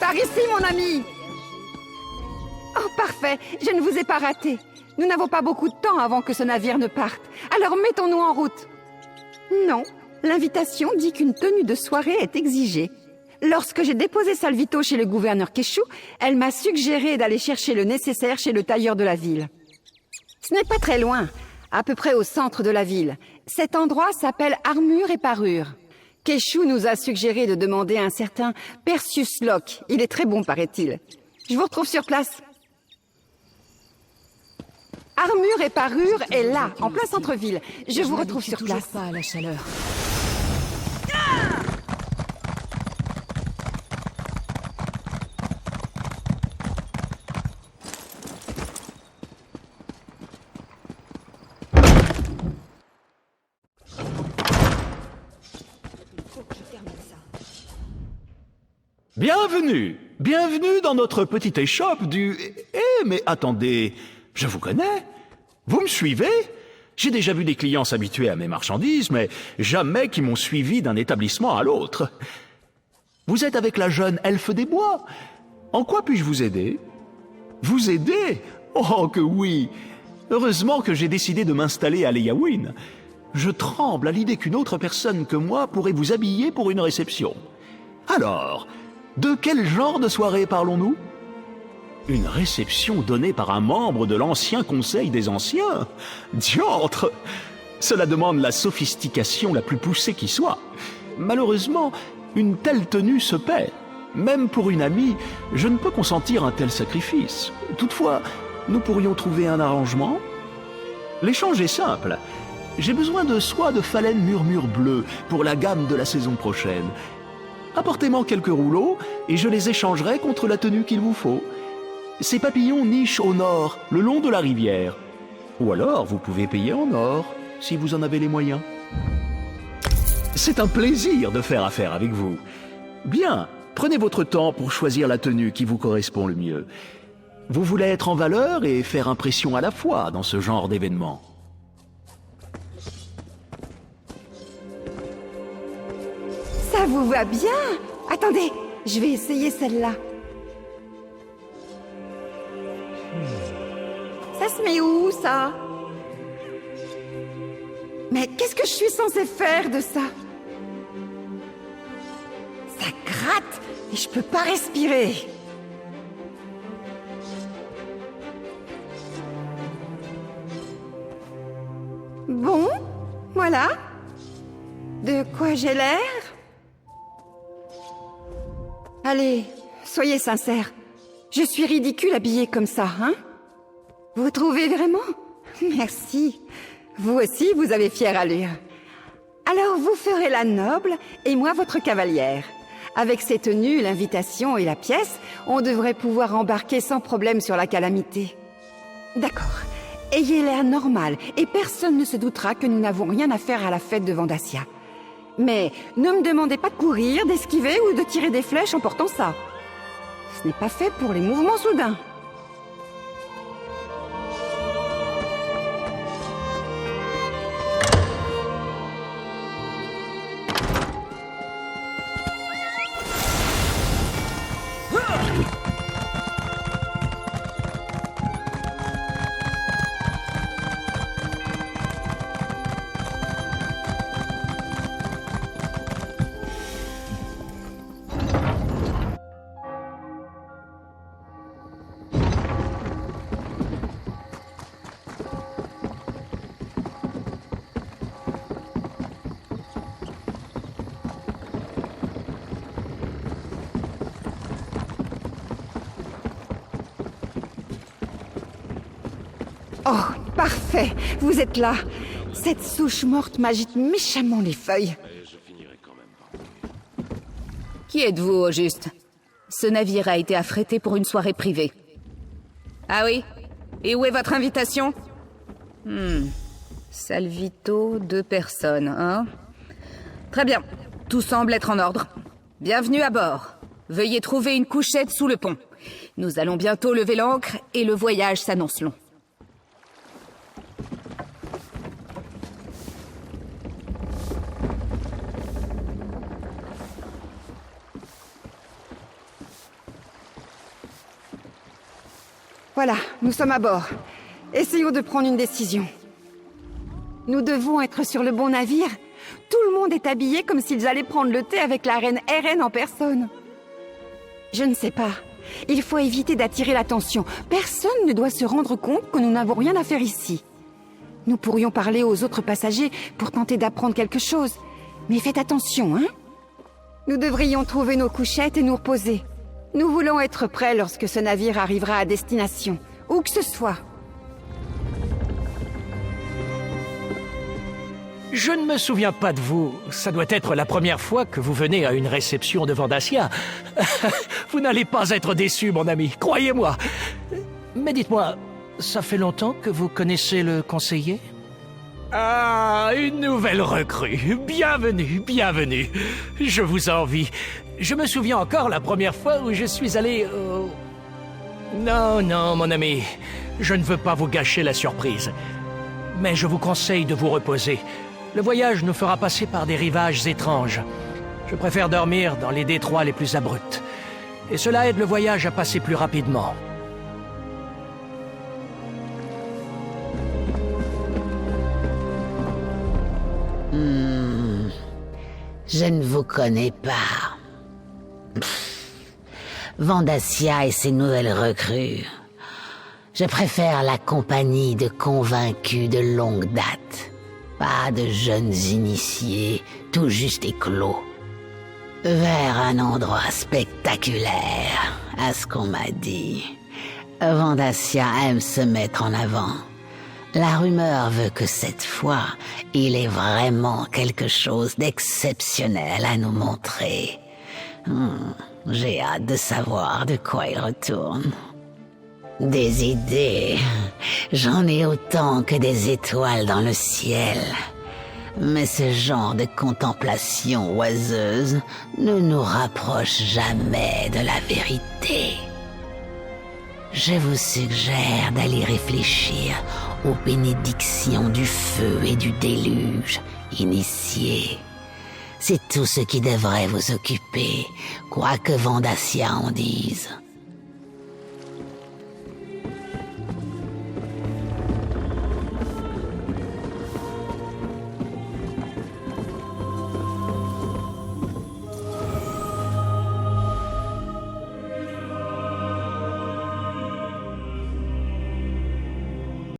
Par ici, mon ami! Oh, parfait, je ne vous ai pas raté. Nous n'avons pas beaucoup de temps avant que ce navire ne parte. Alors mettons-nous en route. Non, l'invitation dit qu'une tenue de soirée est exigée. Lorsque j'ai déposé Salvito chez le gouverneur Keshu, elle m'a suggéré d'aller chercher le nécessaire chez le tailleur de la ville. Ce n'est pas très loin, à peu près au centre de la ville. Cet endroit s'appelle Armure et Parure. Keshu nous a suggéré de demander à un certain Perseus Locke. Il est très bon, paraît-il. Je vous retrouve sur place. Armure et Parure est là, en plein centre-ville. Je vous retrouve sur place. Pas à la chaleur. Bienvenue! Bienvenue dans notre petite échoppe du... Eh, mais attendez, je vous connais? Vous me suivez? J'ai déjà vu des clients s'habituer à mes marchandises, mais jamais qui m'ont suivi d'un établissement à l'autre. Vous êtes avec la jeune elfe des bois. En quoi puis-je vous aider? Vous aider? Oh, que oui! Heureusement que j'ai décidé de m'installer à Leyawiin. Je tremble à l'idée qu'une autre personne que moi pourrait vous habiller pour une réception. Alors, de quel genre de soirée parlons-nous? Une réception donnée par un membre de l'ancien conseil des anciens? Diantre! Cela demande la sophistication la plus poussée qui soit. Malheureusement, une telle tenue se paie. Même pour une amie, je ne peux consentir un tel sacrifice. Toutefois, nous pourrions trouver un arrangement. L'échange est simple. J'ai besoin de soie de phalène murmure bleu pour la gamme de la saison prochaine. Apportez-moi quelques rouleaux et je les échangerai contre la tenue qu'il vous faut. Ces papillons nichent au nord, le long de la rivière. Ou alors, vous pouvez payer en or, si vous en avez les moyens. C'est un plaisir de faire affaire avec vous. Bien, prenez votre temps pour choisir la tenue qui vous correspond le mieux. Vous voulez être en valeur et faire impression à la fois dans ce genre d'événement. Ça vous va bien? Attendez, je vais essayer celle-là. Ça se met où, ça? Mais qu'est-ce que je suis censée faire de ça? Ça gratte et je peux pas respirer. Bon, voilà. De quoi j'ai l'air? Allez, soyez sincères. Je suis ridicule habillée comme ça, hein? Vous trouvez vraiment? Merci. Vous aussi, vous avez fière allure. Alors vous ferez la noble et moi votre cavalière. Avec ces tenues, l'invitation et la pièce, on devrait pouvoir embarquer sans problème sur la calamité. D'accord. Ayez l'air normal et personne ne se doutera que nous n'avons rien à faire à la fête de Vendacia. Mais ne me demandez pas de courir, d'esquiver ou de tirer des flèches en portant ça. Ce n'est pas fait pour les mouvements soudains. Oh, parfait, vous êtes là. Cette souche morte m'agite méchamment les feuilles. Qui êtes-vous, au juste? Ce navire a été affrété pour une soirée privée. Ah oui? Et où est votre invitation? Salvito, 2 personnes, hein? Très bien, tout semble être en ordre. Bienvenue à bord. Veuillez trouver une couchette sous le pont. Nous allons bientôt lever l'ancre et le voyage s'annonce long. Voilà, nous sommes à bord. Essayons de prendre une décision. Nous devons être sur le bon navire. Tout le monde est habillé comme s'ils allaient prendre le thé avec la reine Eren en personne. Je ne sais pas. Il faut éviter d'attirer l'attention. Personne ne doit se rendre compte que nous n'avons rien à faire ici. Nous pourrions parler aux autres passagers pour tenter d'apprendre quelque chose. Mais faites attention, hein? Nous devrions trouver nos couchettes et nous reposer. Nous voulons être prêts lorsque ce navire arrivera à destination, où que ce soit. Je ne me souviens pas de vous. Ça doit être la première fois que vous venez à une réception de Vendacia. Vous n'allez pas être déçu, mon ami, croyez-moi. Mais dites-moi, ça fait longtemps que vous connaissez le conseiller? Ah, une nouvelle recrue. Bienvenue, bienvenue. Je vous envie. Je me souviens encore la première fois où je suis allé au... Non, non, mon ami. Je ne veux pas vous gâcher la surprise. Mais je vous conseille de vous reposer. Le voyage nous fera passer par des rivages étranges. Je préfère dormir dans les détroits les plus abrupts. Et cela aide le voyage à passer plus rapidement. Je ne vous connais pas. Vendacia et ses nouvelles recrues. Je préfère la compagnie de convaincus de longue date. Pas de jeunes initiés, tout juste éclos. Vers un endroit spectaculaire, à ce qu'on m'a dit. Vendacia aime se mettre en avant. La rumeur veut que cette fois, il est vraiment quelque chose d'exceptionnel à nous montrer. J'ai hâte de savoir de quoi il retourne. Des idées, j'en ai autant que des étoiles dans le ciel. Mais ce genre de contemplation oiseuse ne nous rapproche jamais de la vérité. Je vous suggère d'aller réfléchir aux bénédictions du feu et du déluge, initiés. C'est tout ce qui devrait vous occuper, quoi que Vendacia en dise.